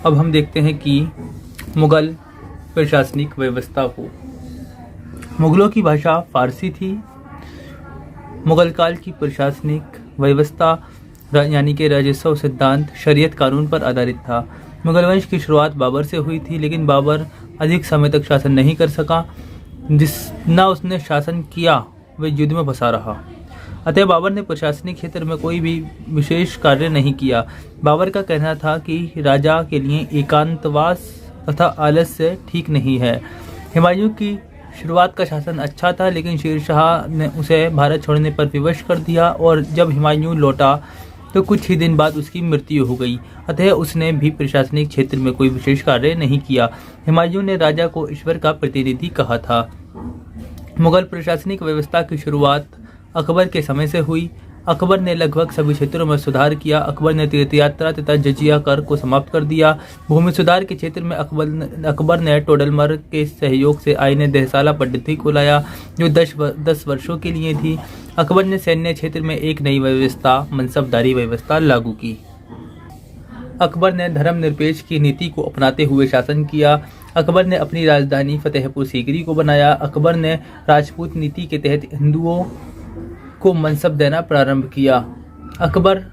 अब हम देखते हैं कि मुगल प्रशासनिक व्यवस्था को। मुगलों की भाषा फारसी थी। मुगल काल की प्रशासनिक व्यवस्था यानी कि राजस्व सिद्धांत शरीयत कानून पर आधारित था। मुगल वंश की शुरुआत बाबर से हुई थी, लेकिन बाबर अधिक समय तक शासन नहीं कर सका। जितना उसने शासन किया वह युद्ध में फंसा रहा। अतः बाबर ने प्रशासनिक क्षेत्र में कोई भी विशेष कार्य नहीं किया। बाबर का कहना था कि राजा के लिए एकांतवास तथा आलस्य ठीक नहीं है। हुमायूं की शुरुआत का शासन अच्छा था, लेकिन शेर शाह ने उसे भारत छोड़ने पर विवश कर दिया और जब हुमायूं लौटा तो कुछ ही दिन बाद उसकी मृत्यु हो गई। अतः उसने भी प्रशासनिक क्षेत्र में कोई विशेष कार्य नहीं किया। हुमायूं ने राजा को ईश्वर का प्रतिनिधि कहा था। मुगल प्रशासनिक व्यवस्था की शुरुआत अकबर के समय से हुई। अकबर ने लगभग सभी क्षेत्रों में सुधार किया। अकबर ने तीर्थयात्रा तथा जजिया कर को समाप्त कर दिया। भूमि सुधार के क्षेत्र में अकबर ने टोडरमल के सहयोग से आईने देहसाला पद्धति को लाया, जो 10 वर्षों के लिए थी। अकबर ने सैन्य क्षेत्र में एक नई व्यवस्था, मनसबदारी व्यवस्था लागू की। अकबर ने धर्मनिरपेक्ष की नीति को अपनाते हुए शासन किया। अकबर ने अपनी राजधानी फतेहपुर सीकरी को बनाया। अकबर ने राजपूत नीति के तहत हिंदुओं को मनसब देना प्रारंभ किया। अकबर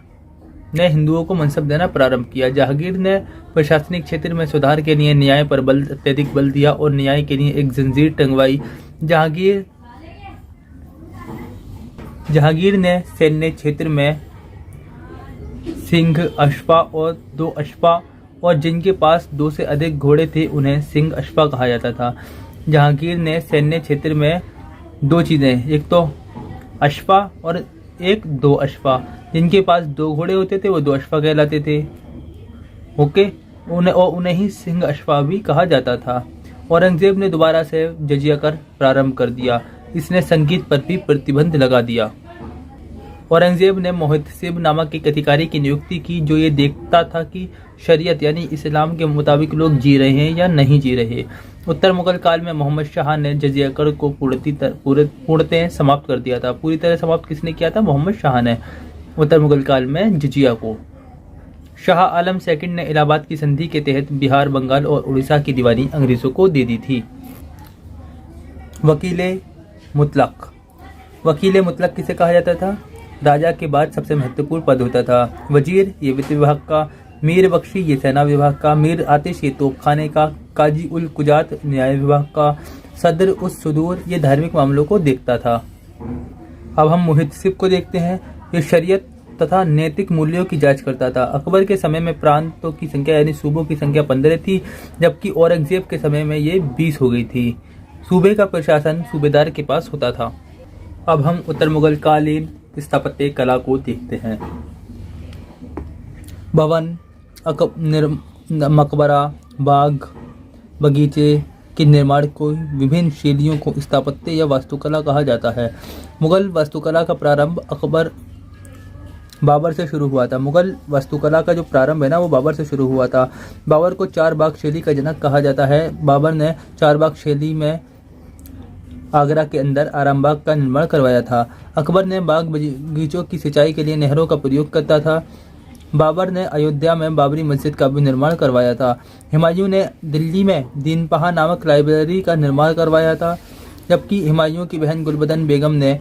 ने हिंदुओं को मनसब देना प्रारंभ किया। जहांगीर ने प्रशासनिक क्षेत्र में सुधार के लिए न्याय पर अत्यधिक बल दिया और न्याय के लिए एक जंजीर टंगवाई। जहांगीर ने सैन्य क्षेत्र में सिंह अश्वा और 2 अश्वा और जिनके पास 2 से अधिक घोड़े थे उन्हें सिंह अश्वा कहा जाता था। जहांगीर ने सैन्य क्षेत्र में 2 चीजें, एक तो अश्वा और 2 अश्वा, जिनके पास 2 घोड़े होते थे वो 2 अश्वा कहलाते थे। ओके, उन्हें ही सिंह अश्वा भी कहा जाता था। औरंगजेब ने दोबारा से जजिया कर प्रारंभ कर दिया। इसने संगीत पर भी प्रतिबंध लगा दिया। औरंगजेब ने मोहतसिब नामक एक अधिकारी की नियुक्ति की, जो ये देखता था कि शरीयत यानी इस्लाम के मुताबिक लोग जी रहे हैं या नहीं जी रहे। उत्तर मुगल काल में मोहम्मद शाह ने जजिया कर को पूर्णतः समाप्त कर दिया था। पूरी तरह समाप्त किसने किया था? मोहम्मद शाह ने उत्तर मुगल काल में जजिया को। शाह आलम सेकंड ने इलाहाबाद की संधि के तहत बिहार, बंगाल और उड़ीसा की दीवानी अंग्रेजों को दे दी थी। वकीले मुतलक। वकीले मुतलक किसे कहा जाता था? राजा के बाद सबसे महत्वपूर्ण पद होता था। वजीर ये वित्त विभाग का, मीर बख्शी ये सेना विभाग का, मीर आतिश ये तोपखाने का, काजी उल कुजात न्याय विभाग का, सदर उस सुदूर ये धार्मिक मामलों को देखता था। अब हम मुहतसिब को देखते हैं। ये शरीयत तथा नैतिक मूल्यों की जांच करता था। अकबर के समय में प्रांतों की संख्या यानी सूबों की संख्या 15 थी, जबकि औरंगजेब के समय में ये 20 हो गई थी। सूबे का प्रशासन सूबेदार के पास होता था। अब हम उत्तर मुगल कालीन स्थापत्य कला को देखते हैं। भवन, मकबरा, बाग, बगीचे के निर्माण को विभिन्न शैलियों को स्थापत्य या वास्तुकला कहा जाता है। मुगल वास्तुकला का प्रारंभ बाबर से शुरू हुआ था। मुगल वास्तुकला का जो प्रारंभ है ना, वो बाबर से शुरू हुआ था। बाबर को 4 बाग शैली का जनक कहा जाता है। बाबर ने 4 बाग शैली में आगरा के अंदर आरामबाग का निर्माण करवाया था। अकबर ने बाग बगीचों की सिंचाई के लिए नहरों का प्रयोग करता था। बाबर ने अयोध्या में बाबरी मस्जिद का भी निर्माण करवाया था। हुमायूं ने दिल्ली में दीनपहा नामक लाइब्रेरी का निर्माण करवाया था, जबकि हुमायूं की बहन गुलबदन बेगम ने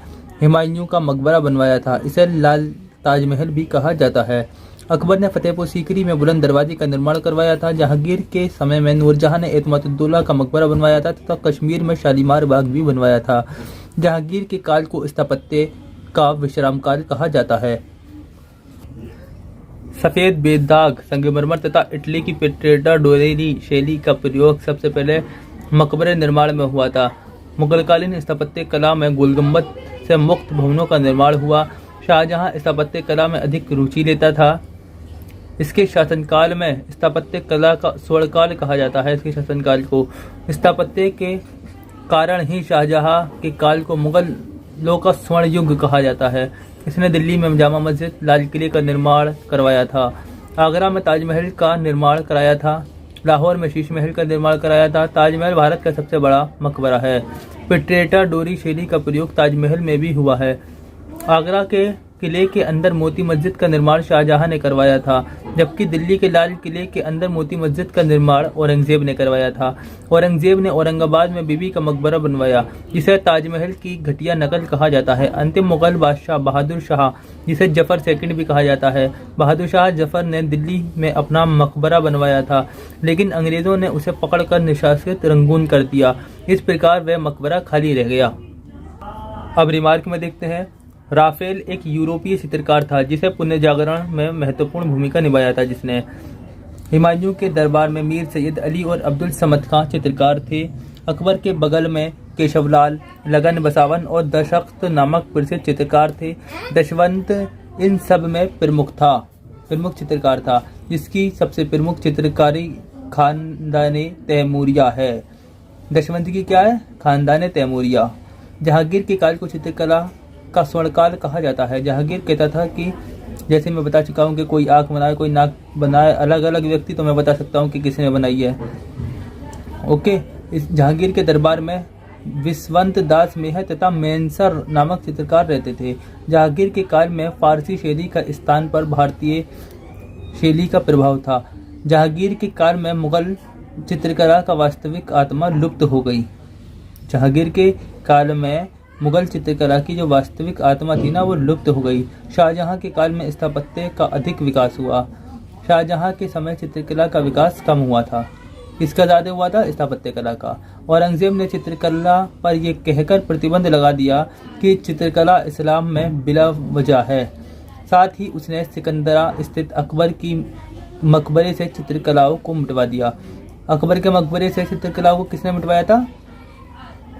हुमायूं का मकबरा बनवाया था। इसे लाल ताजमहल भी कहा जाता है। अकबर ने फतेहपुर सीकरी में बुलंद दरवाजे का निर्माण करवाया था। जहांगीर के समय में नूरजहां ने एतमादुद्दौला का मकबरा बनवाया था तथा कश्मीर में शालीमार बाग भी बनवाया था। जहांगीर के काल को स्थापत्य का विश्राम काल कहा जाता है। सफेद बेदाग संगमरमर तथा इटली की पेट्रेटा डोरेरी शैली का प्रयोग सबसे पहले मकबरे निर्माण में हुआ था। मुगलकालीन स्थापत्य कला में गोलगुंबद से मुक्त भवनों का निर्माण हुआ। शाहजहां स्थापत्य कला में अधिक रुचि लेता था। इसके शासनकाल में स्थापत्य कला का स्वर्णकाल कहा जाता है। इसके शासनकाल को स्थापत्य के कारण ही शाहजहां के काल को मुगलों का स्वर्ण युग कहा जाता है। इसने दिल्ली में जामा मस्जिद, लाल किले का निर्माण करवाया था। आगरा में ताजमहल का निर्माण कराया था। लाहौर में शीश महल का निर्माण कराया था। ताजमहल भारत का सबसे बड़ा मकबरा है। पेट्रेटा डोरी शैली का प्रयोग ताजमहल में भी हुआ है। आगरा के किले के अंदर मोती मस्जिद का निर्माण शाहजहां ने करवाया था, जबकि दिल्ली के लाल किले के अंदर मोती मस्जिद का निर्माण औरंगजेब ने करवाया था। औरंगजेब ने औरंगाबाद में बीबी का मकबरा बनवाया, जिसे ताजमहल की घटिया नकल कहा जाता है। अंतिम मुगल बादशाह बहादुर शाह, जिसे जफर सेकंड भी कहा जाता है, बहादुर शाह जफर ने दिल्ली में अपना मकबरा बनवाया था, लेकिन अंग्रेजों ने उसे पकड़कर निशासित रंगून कर दिया। इस प्रकार वह मकबरा खाली रह गया। अब रिमार्क में देखते हैं। राफेल एक यूरोपीय चित्रकार था जिसे पुनर्जागरण में महत्वपूर्ण भूमिका निभाया था, जिसने हुमायूं के दरबार में मीर सैयद अली और अब्दुल समद खां चित्रकार थे। अकबर के बगल में केशवलाल, लगन बसावन और दशख्त नामक प्रसिद्ध चित्रकार थे। दशवंत इन सब में प्रमुख चित्रकार था, जिसकी सबसे प्रमुख चित्रकारी खानदाने तैमूरिया है। दशवंत की क्या है? खानदाने तैमूरिया। जहांगीर के काल को चित्रकला का स्वर्णकाल कहा जाता है। जहांगीर कहता था कि जैसे मैं बता चुका हूँ कि कोई आंख बनाए, कोई नाक बनाए, अलग अलग व्यक्ति, तो मैं बता सकता हूँ कि किसने बनाई है। ओके। इस जहांगीर के दरबार में विश्वंत दास मेहर तथा मेंसर नामक चित्रकार रहते थे। जहांगीर के काल में फारसी शैली का स्थान पर भारतीय शैली का प्रभाव था। जहांगीर के काल में मुगल चित्रकला का वास्तविक आत्मा लुप्त हो गई। जहांगीर के काल में मुगल चित्रकला की जो वास्तविक आत्मा थी ना, वो लुप्त हो गई। शाहजहां के काल में स्थापत्य का अधिक विकास हुआ। शाहजहां के समय चित्रकला का विकास कम हुआ था। किसका ज्यादा हुआ था? स्थापत्य कला का। औरंगजेब ने चित्रकला पर यह कहकर प्रतिबंध लगा दिया कि चित्रकला इस्लाम में बिला वजह है। साथ ही उसने सिकंदरा स्थित अकबर की मकबरे से चित्रकलाओं को मिटवा दिया। अकबर के मकबरे से चित्रकलाओं को किसने मिटवाया था?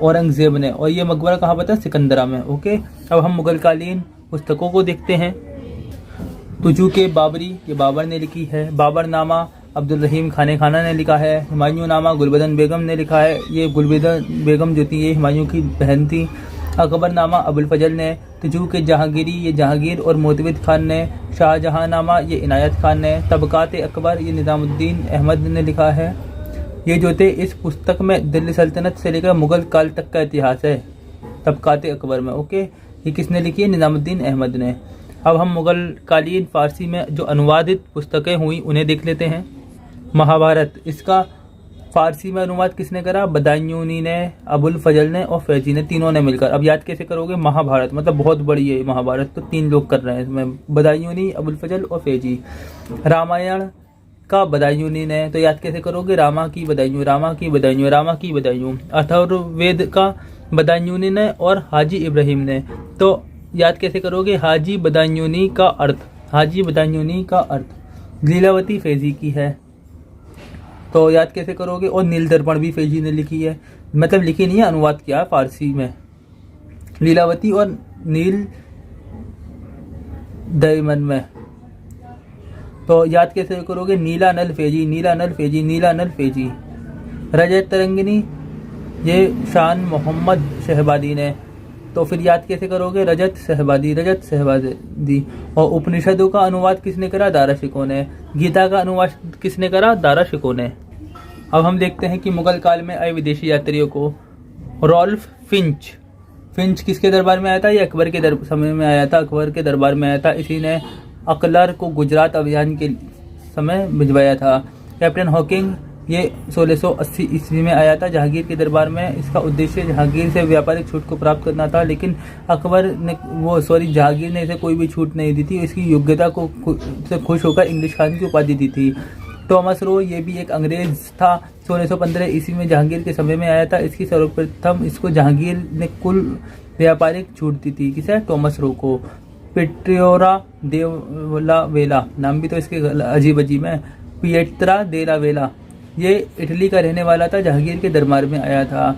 औरंगजेब ने। और ये मकबरा कहाँ पर था? सिकंदरा में। ओके। अब हम मुगल कालीन पुस्तकों को देखते हैं। तुजू के बाबरी, ये बाबर ने लिखी है। बाबरनामा अब्दुल रहीम खाने खाना ने लिखा है। हुमायूं नामा गुलबदन बेगम ने लिखा है। ये गुलबदन बेगम जो थी ये हुमायूं की बहन थी। अकबरनामा अबुल फजल ने। तुजू के जहांगीरी, ये जहांगीर और मोतविद खान ने। शाहजहां नामा ये इनायत खान ने। तबकात अकबर ये निजामुद्दीन अहमद ने लिखा है। ये जो थे इस पुस्तक में दिल्ली सल्तनत से लेकर मुगल काल तक का इतिहास है तबकात अकबर में। ओके। ये किसने लिखी है? निजामुद्दीन अहमद ने। अब हम मुगल कालीन फारसी में जो अनुवादित पुस्तकें हुई उन्हें देख लेते हैं। महाभारत, इसका फारसी में अनुवाद किसने करा? बदायूनी ने, अबुल फजल ने और फैजी ने, तीनों ने मिलकर। अब याद कैसे करोगे? महाभारत मतलब बहुत बड़ी है महाभारत, तो 3 लोग कर रहे हैं इसमें, बदायूनी, अबुल फजल और फैजी। रामायण का बदायूनी ने, तो याद कैसे करोगे? रामा की बदायूं, रामा की बदायूं, रामा की बदायूं। अथर्ववेद का बदायूनी ने और हाजी इब्राहिम ने, तो याद कैसे करोगे? हाजी बदायूनी का अर्थ, हाजी बदायूनी का अर्थ। लीलावती फैजी की है, तो याद कैसे करोगे? और नील दर्पण भी फैजी ने लिखी है, मतलब लिखी नहीं है, अनुवाद किया है फारसी में। लीलावती और नील दर्पण में, तो याद कैसे करोगे? नीला नल फैजी, नीला नल फैजी, नीला नल फैजी। रजत तरंगिनी ये शान मोहम्मद शहबादी ने, तो फिर याद कैसे करोगे? रजत शहबादी, रजत शहबादी। और उपनिषदों का अनुवाद किसने करा? दारा शिकोह ने। गीता का अनुवाद किसने करा? दारा शिकोह ने। अब हम देखते हैं कि मुगल काल में आए विदेशी यात्रियों को। रॉल्फ फिंच, फिंच किसके दरबार में आया था? ये अकबर के समय में आया था, अकबर के दरबार में आया था। इसी ने अकलर को गुजरात अभियान के समय भिजवाया था। कैप्टन हॉकिंग ये 1680 ईस्वी में आया था जहांगीर के दरबार में। इसका उद्देश्य जहांगीर से व्यापारिक छूट को प्राप्त करना था, लेकिन अकबर ने जहांगीर ने इसे कोई भी छूट नहीं दी थी। इसकी योग्यता को से खुश होकर इंग्लिश खान की उपाधि दी थी। टॉमस रो ये भी एक अंग्रेज था, 1615 ईस्वी में जहांगीर के समय में आया था। इसकी सर्वप्रथम इसको जहांगीर ने कुल व्यापारिक छूट दी थी। किसे? टॉमस रो को। पिट्रियोरा देला वेला, नाम भी तो इसके अजीब अजीब है। पिएट्रा देला वेला ये इटली का रहने वाला था, जहांगीर के दरबार में आया था।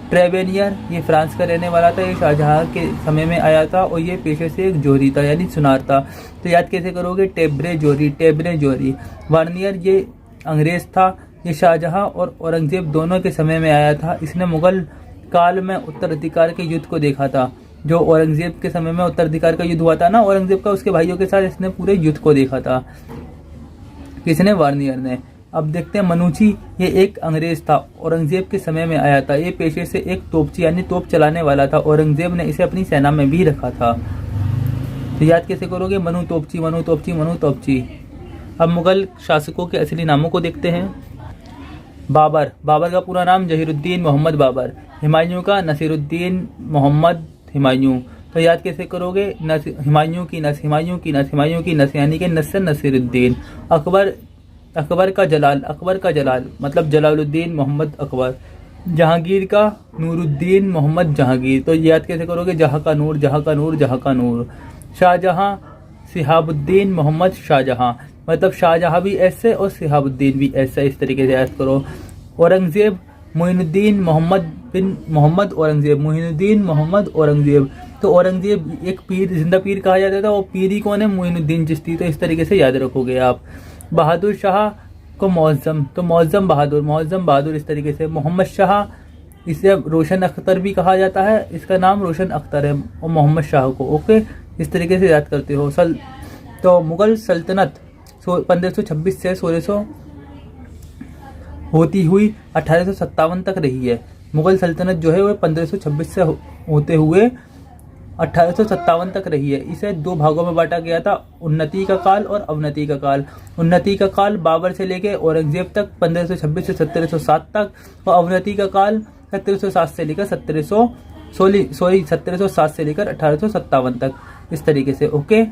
ट्रेवेनियर ये फ्रांस का रहने वाला था, ये शाहजहां के समय में आया था और ये पेशे से एक जोहरी था यानी सुनार था। तो याद कैसे करोगे? टेब्रे जोहरी, टेब्रे जोहरी। वार्नियर ये अंग्रेज था, ये शाहजहां और औरंगजेब दोनों के समय में आया था। इसने मुगल काल में उत्तराधिकार के युद्ध को देखा था। जो औरंगजेब के समय में उत्तराधिकार का युद्ध हुआ था ना औरंगजेब का, उसके भाइयों के साथ इसने पूरे युद्ध को देखा था। किसने? वार्नियर ने। अब देखते हैं मनुची, ये एक अंग्रेज था, औरंगजेब के समय में आया था। ये पेशे से एक तोपची यानी तोप चलाने वाला था। औरंगजेब ने इसे अपनी सेना में भी रखा था। तो याद कैसे करोगे, मनु तोपची मनु तोपची मनु तोपची। अब मुगल शासकों के असली नामों को देखते हैं। बाबर, बाबर का पूरा नाम जहीरुद्दीन मोहम्मद बाबर। हुमायूं का नसीरुद्दीन मोहम्मद हुमायूं। तो याद कैसे करोगे, हुमायूं की नस, हुमायूं की नस, हुमायूं की नस, यानी कि नस्र नसीरुद्दीन। अकबर, अकबर का जलाल, अकबर का जलाल मतलब जलालुद्दीन मोहम्मद अकबर। जहांगीर का नूरुद्दीन मोहम्मद जहांगीर। तो याद कैसे करोगे, जहां का नूर, जहां का नूर, जहां का नूर। शाहजहां सिहाबुद्दीन मोहम्मद शाहजहां, मतलब शाहजहां भी ऐसे और सिहाबुद्दीन भी ऐसे, इस तरीके से याद करो। औरंगजेब मोइनुद्दीन मोहम्मद बिन मोहम्मद औरंगजेब, मोइनुद्दीन मोहम्मद औरंगजेब। तो औरंगजेब एक पीर, जिंदा पीर कहा जाता था, वो पीर ही कौन है, मोइनुद्दीन चिश्ती। तो इस तरीके से याद रखोगे आप। बहादुर शाह को मौज़म, तो मौज़म बहादुर, मौज़म बहादुर इस तरीके से। मोहम्मद शाह, इसे रोशन अख्तर भी कहा जाता है, इसका नाम रोशन अख्तर है, और मोहम्मद शाह को। ओके, इस तरीके से याद करते हो। तो मुगल सल्तनत 1526 से 1600 होती हुई 1857 तक रही है। मुगल सल्तनत जो है वो 1526 से होते हुए 1857 तक रही है। इसे दो भागों में बांटा गया था, उन्नति का काल और अवनति का काल। उन्नति का काल बाबर से लेकर औरंगजेब तक 1526 से 1707 तक, और अवनति का काल 1707 से लेकर 1707 से लेकर 1857 तक, इस तरीके से। ओके,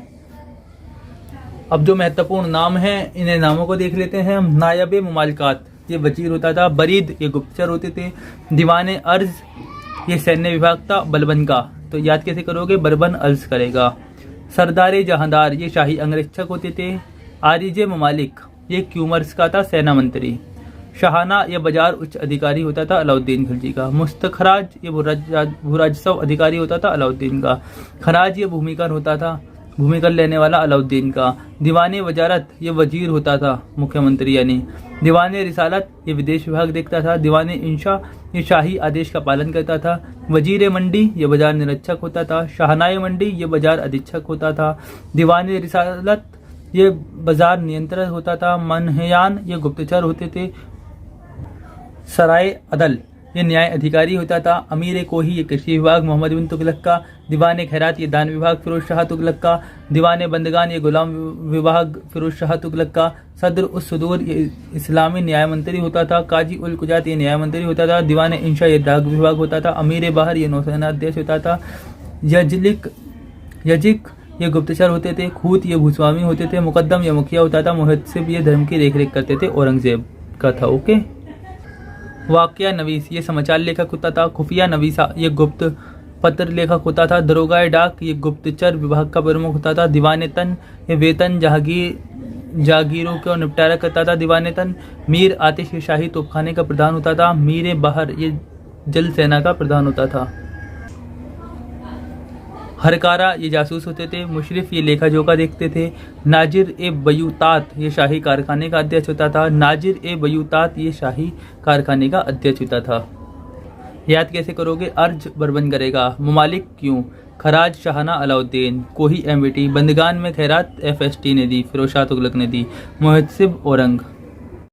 अब जो महत्वपूर्ण नाम है, इन्हें नामों को देख लेते हैं हम। नायब मुमालकात, ये वजीर होता था। बरीद, ये गुप्तचर होते थे। दीवाने अर्ज, ये सैन्य विभाग था। बलबन का, तो याद कैसे करोगे, बरबन अर्ज करेगा। सरदार जहांदार, ये शाही अंगरक्षक होते थे। आरिज ममालिक, ये क्यूमर्स का था, सेना मंत्री। शाहाना, ये बाजार उच्च अधिकारी होता था, अलाउद्दीन खिलजी का। मुस्तखराज, ये भूराजस्व अधिकारी होता था, अलाउद्दीन का। खराज, ये भूमिकर होता था, भूमिकर लेने वाला, अलाउद्दीन का। दीवाने वजारत, ये वजीर होता था, मुख्यमंत्री यानी। दीवाने रिसालत, ये विदेश विभाग देखता था। दीवाने इंशा, ये शाही आदेश का पालन करता था। वजीर मंडी, ये बाजार निरीक्षक होता था। शाहनाए मंडी, ये बाजार अधीक्षक होता था। दीवाने रिसालत, ये बाजार नियंत्रक होता था। मनहयान, ये गुप्तचर होते थे। सराय अदल, ये न्याय अधिकारी होता था। अमीर कोही, ये कृषि विभाग, मोहम्मद बिन तुगलक का। दीवाने खैरात, ये दान विभाग, फिरोज शाह तुगलक का। दीवाने बंदगान, ये गुलाम विभाग, फिरोज शाह तुगलक का। सदर उस सुदूर, ये इस्लामी न्याय मंत्री होता था। काजी उल कुजात, ये न्याय मंत्री होता था। दीवाने इंशा, ये डाक विभाग होता था। अमीर बाहर, ये नौसेना अध्यक्ष होता था। यजिक, ये गुप्तचर होते थे। खूत, ये भूस्वामी होते थे। मुकद्दम, ये मुखिया होता था। मुहतसिब, ये धर्म की देखरेख करते थे, औरंगजेब का था। ओके, वाकया नवीस, ये समाचार लेखक होता था। खुफिया नवीसा, ये गुप्त पत्र लेखक होता था। दरोगा डाक, ये गुप्तचर विभाग का प्रमुख होता था। दीवाने तन, ये वेतन जागीरों को निपटारा करता था। दीवाने तन। मीर आतिश, ये शाही तोपखाने का प्रधान होता था। मीर बहर, ये जल सेना का प्रधान होता था। हरकारा, ये जासूस होते थे। मुशरिफ, ये लेखा जोखा देखते थे। नाजिर ए बयूतात, ये शाही कारखाने का अध्यक्ष होता था। नाजिर ए बयूतात, ये शाही कारखाने का अध्यक्ष होता था। याद कैसे करोगे, अर्ज बरबन करेगा। ममालिक क्यों, खराज शाहाना अलाउद्दीन। कोही एमबीटी, बंदगान में खैरात FST ने दी, फिरोज शाह तुगलक ने दी। मुहतसिब औरंग।